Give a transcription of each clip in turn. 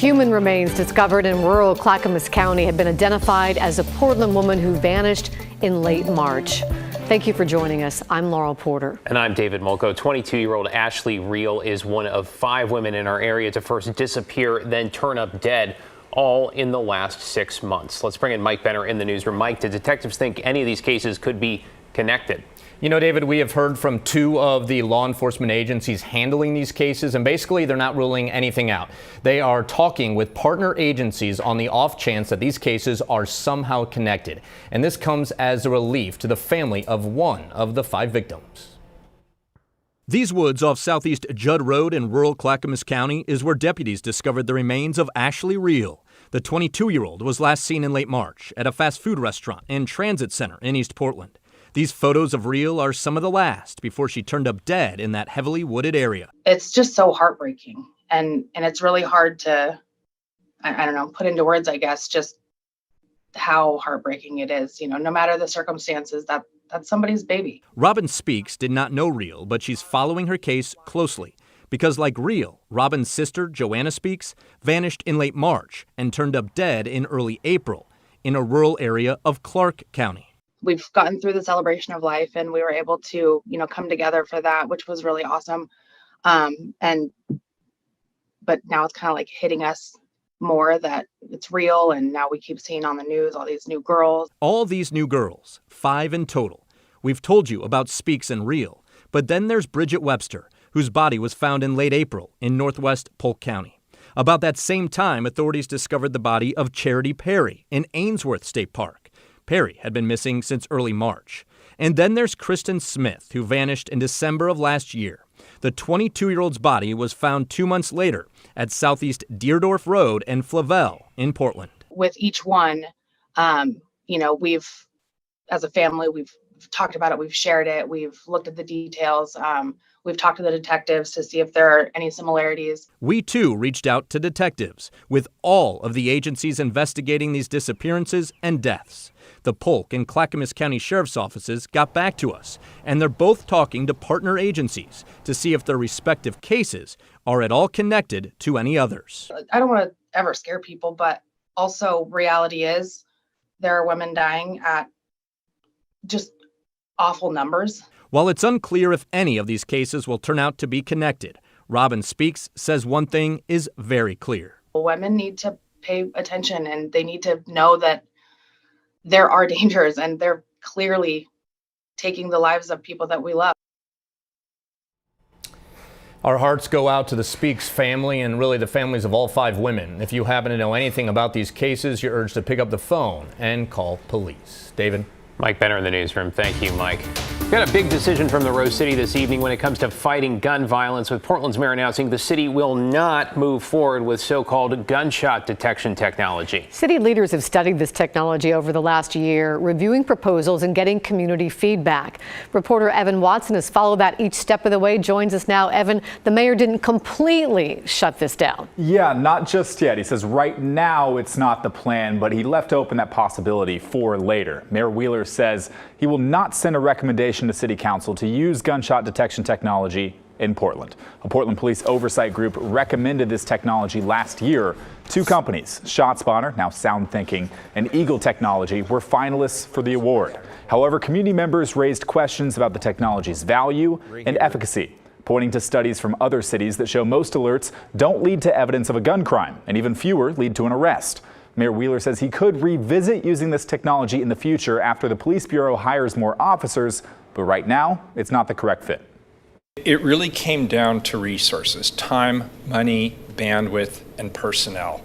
Human remains discovered in rural Clackamas County have been identified as a Portland woman who vanished in late March. Thank you for joining us. I'm Laurel Porter. And I'm David Molko. 22-year-old Ashley Riel is one of 5 women in our area to first disappear, then turn up dead, all in the last 6 months. Let's bring in Mike Benner in the newsroom. Mike, do detectives think any of these cases could be connected? You know, David, we have heard from 2 of the law enforcement agencies handling these cases, and basically they're not ruling anything out. They are talking with partner agencies on the off chance that these cases are somehow connected. And this comes as a relief to the family of one of the 5 victims. These woods off Southeast Judd Road in rural Clackamas County is where deputies discovered the remains of Ashley Riel. The 22-year-old was last seen in late March at a fast food restaurant and transit center in East Portland. These photos of Riel are some of the last before she turned up dead in that heavily wooded area. It's just so heartbreaking. And it's really hard to, I don't know, put into words, I guess, just how heartbreaking it is. You know, no matter the circumstances, that's somebody's baby. Robin Speaks did not know Riel, but she's following her case closely. Because like Riel, Robin's sister, Joanna Speaks, vanished in late March and turned up dead in early April in a rural area of Clark County. We've gotten through the celebration of life and we were able to, you know, come together for that, which was really awesome. But now it's kind of like hitting us more that it's real. And now we keep seeing on the news all these new girls. All these new girls, 5 in total. We've told you about Speaks and Riel, but then there's Bridget Webster, whose body was found in late April in northwest Polk County. About that same time, authorities discovered the body of Charity Perry in Ainsworth State Park. Perry had been missing since early March. And then there's Kristen Smith, who vanished in December of last year. The 22-year-old's body was found 2 months later at Southeast Deerdorf Road and Flavel in Portland. With each one, you know, we've, as a family, we've talked about it, we've shared it, we've looked at the details, we've talked to the detectives to see if there are any similarities. We, too, reached out to detectives with all of the agencies investigating these disappearances and deaths. The Polk and Clackamas County Sheriff's offices got back to us, and they're both talking to partner agencies to see if their respective cases are at all connected to any others. I don't want to ever scare people, but also reality is there are women dying at just awful numbers. While it's unclear if any of these cases will turn out to be connected, Robin Speaks says one thing is very clear. Women need to pay attention and they need to know that there are dangers and they're clearly taking the lives of people that we love. Our hearts go out to the Speaks family and really the families of all 5 women. If you happen to know anything about these cases, you're urged to pick up the phone and call police. David? Mike Benner in the newsroom. Thank you, Mike. We've got a big decision from the Rose City this evening when it comes to fighting gun violence, with Portland's mayor announcing the city will not move forward with so-called gunshot detection technology. City leaders have studied this technology over the last year, reviewing proposals and getting community feedback. Reporter Evan Watson has followed that each step of the way. Joins us now. Evan, the mayor didn't completely shut this down. Yeah, not just yet. He says right now it's not the plan, but he left open that possibility for later. Mayor Wheeler says he will not send a recommendation to City Council to use gunshot detection technology in Portland. A Portland Police Oversight Group recommended this technology last year. 2 companies, ShotSpotter, now Sound Thinking, and Eagle Technology, were finalists for the award. However, community members raised questions about the technology's value and efficacy, pointing to studies from other cities that show most alerts don't lead to evidence of a gun crime, and even fewer lead to an arrest. Mayor Wheeler says he could revisit using this technology in the future after the police bureau hires more officers, but right now it's not the correct fit. It really came down to resources, time, money, bandwidth, and personnel.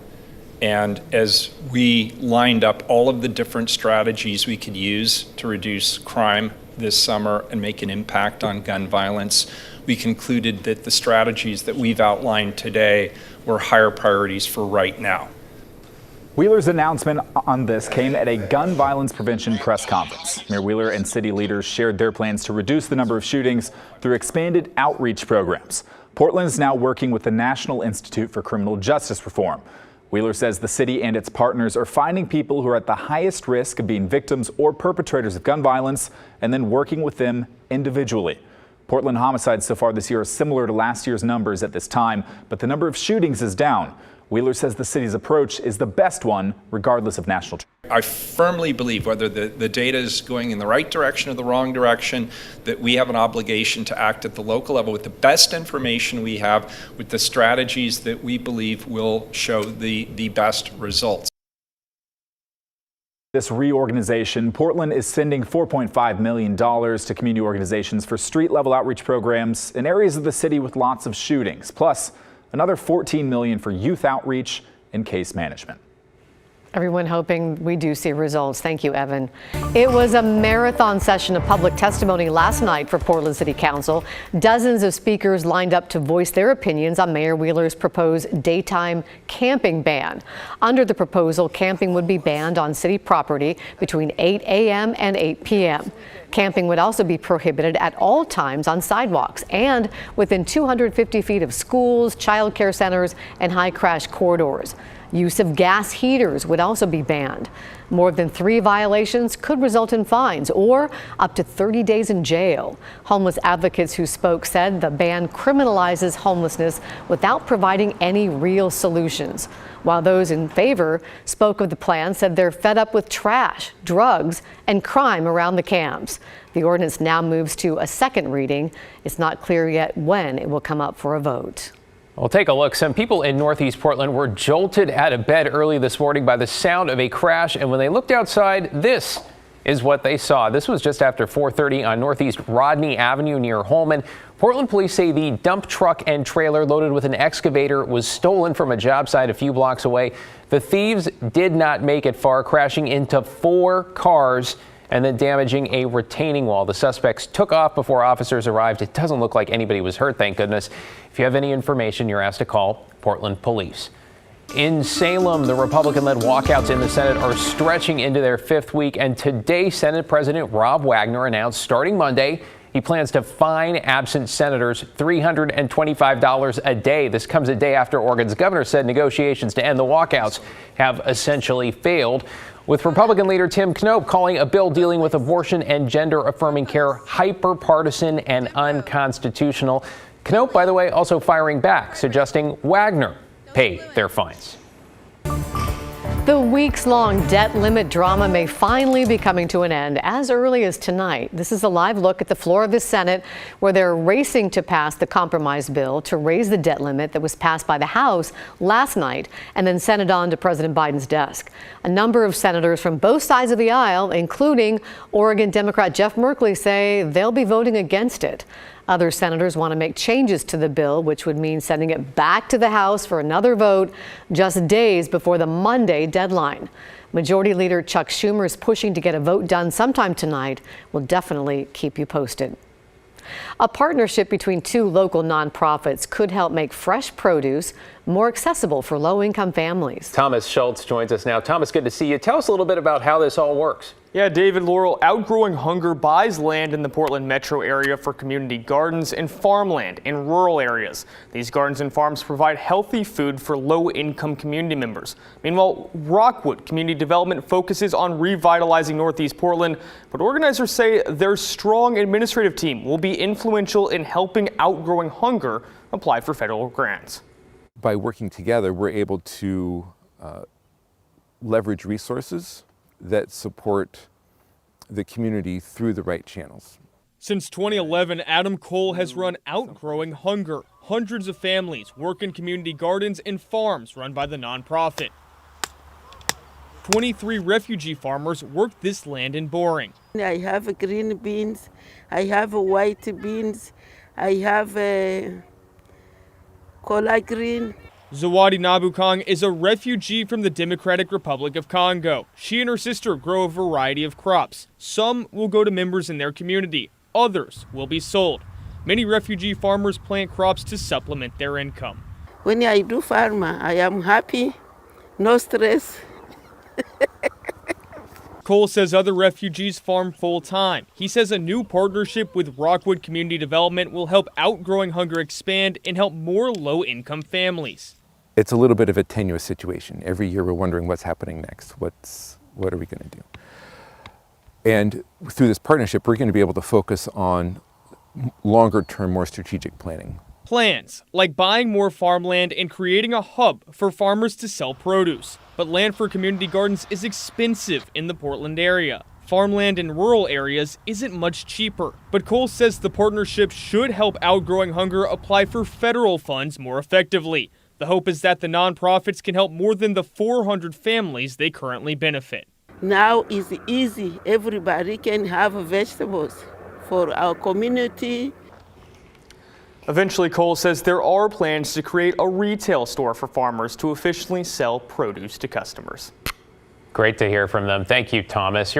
And as we lined up all of the different strategies we could use to reduce crime this summer and make an impact on gun violence, we concluded that the strategies that we've outlined today were higher priorities for right now. Wheeler's announcement on this came at a gun violence prevention press conference. Mayor Wheeler and city leaders shared their plans to reduce the number of shootings through expanded outreach programs. Portland is now working with the National Institute for Criminal Justice Reform. Wheeler says the city and its partners are finding people who are at the highest risk of being victims or perpetrators of gun violence and then working with them individually. Portland homicides so far this year are similar to last year's numbers at this time, but the number of shootings is down. Wheeler says the city's approach is the best one, regardless of national trends. I firmly believe, whether the data is going in the right direction or the wrong direction, that we have an obligation to act at the local level with the best information we have, with the strategies that we believe will show the best results. This reorganization, Portland is sending $4.5 million to community organizations for street-level outreach programs in areas of the city with lots of shootings, plus another $14 million for youth outreach and case management. Everyone hoping we do see results. Thank you, Evan. It was a marathon session of public testimony last night for Portland City Council. Dozens of speakers lined up to voice their opinions on Mayor Wheeler's proposed daytime camping ban. Under the proposal, camping would be banned on city property between 8 a.m. and 8 p.m. Camping would also be prohibited at all times on sidewalks and within 250 feet of schools, child care centers, and high crash corridors. Use of gas heaters would also be banned. More than 3 violations could result in fines or up to 30 days in jail. Homeless advocates who spoke said the ban criminalizes homelessness without providing any real solutions. While those in favor spoke of the plan, said they're fed up with trash, drugs, and crime around the camps. The ordinance now moves to a second reading. It's not clear yet when it will come up for a vote. Well, take a look. Some people in Northeast Portland were jolted out of bed early this morning by the sound of a crash, and when they looked outside, this is what they saw. This was just after 4:30 on Northeast Rodney Avenue near Holman. Portland police say the dump truck and trailer loaded with an excavator was stolen from a job site a few blocks away. The thieves did not make it far, crashing into 4 cars and then damaging a retaining wall. The suspects took off before officers arrived. It doesn't look like anybody was hurt, thank goodness. If you have any information, you're asked to call Portland Police. In Salem, the Republican-led walkouts in the Senate are stretching into their 5th week, and today Senate President Rob Wagner announced starting Monday he plans to fine absent senators $325 a day. This comes a day after Oregon's governor said negotiations to end the walkouts have essentially failed, with Republican leader Tim Knopp calling a bill dealing with abortion and gender-affirming care hyper-partisan and unconstitutional. Knopp, by the way, also firing back, suggesting Wagner pay their fines. The weeks-long debt limit drama may finally be coming to an end as early as tonight. This is a live look at the floor of the Senate, where they're racing to pass the compromise bill to raise the debt limit that was passed by the House last night and then sent it on to President Biden's desk. A number of senators from both sides of the aisle, including Oregon Democrat Jeff Merkley, say they'll be voting against it. Other senators want to make changes to the bill, which would mean sending it back to the House for another vote just days before the Monday deadline. Majority Leader Chuck Schumer is pushing to get a vote done sometime tonight. We'll definitely keep you posted. A partnership between 2 local nonprofits could help make fresh produce more accessible for low-income families. Thomas Schultz joins us now. Thomas, good to see you. Tell us a little bit about how this all works. Yeah, David, Laurel, Outgrowing Hunger buys land in the Portland metro area for community gardens and farmland in rural areas. These gardens and farms provide healthy food for low-income community members. Meanwhile, Rockwood Community Development focuses on revitalizing Northeast Portland, but organizers say their strong administrative team will be influential in helping Outgrowing Hunger apply for federal grants. By working together, we're able to leverage resources that support the community through the right channels. Since 2011, Adam Cole has run Outgrowing Hunger. Hundreds of families work in community gardens and farms run by the nonprofit. 23 refugee farmers work this land in Boring. I have green beans, I have white beans, I have collard green. Zawadi Nabukang is a refugee from the Democratic Republic of Congo. She and her sister grow a variety of crops. Some will go to members in their community. Others will be sold. Many refugee farmers plant crops to supplement their income. When I do farm, I am happy, no stress. Cole says other refugees farm full-time. He says a new partnership with Rockwood Community Development will help Outgrowing Hunger expand and help more low-income families. It's a little bit of a tenuous situation. Every year we're wondering what's happening next. What are we going to do? And through this partnership, we're going to be able to focus on longer term, more strategic planning. Plans, like buying more farmland and creating a hub for farmers to sell produce. But land for community gardens is expensive in the Portland area. Farmland in rural areas isn't much cheaper. But Cole says the partnership should help Outgrowing Hunger apply for federal funds more effectively. The hope is that the nonprofits can help more than the 400 families they currently benefit. Now it's easy. Everybody can have vegetables for our community. Eventually, Cole says there are plans to create a retail store for farmers to officially sell produce to customers. Great to hear from them. Thank you, Thomas.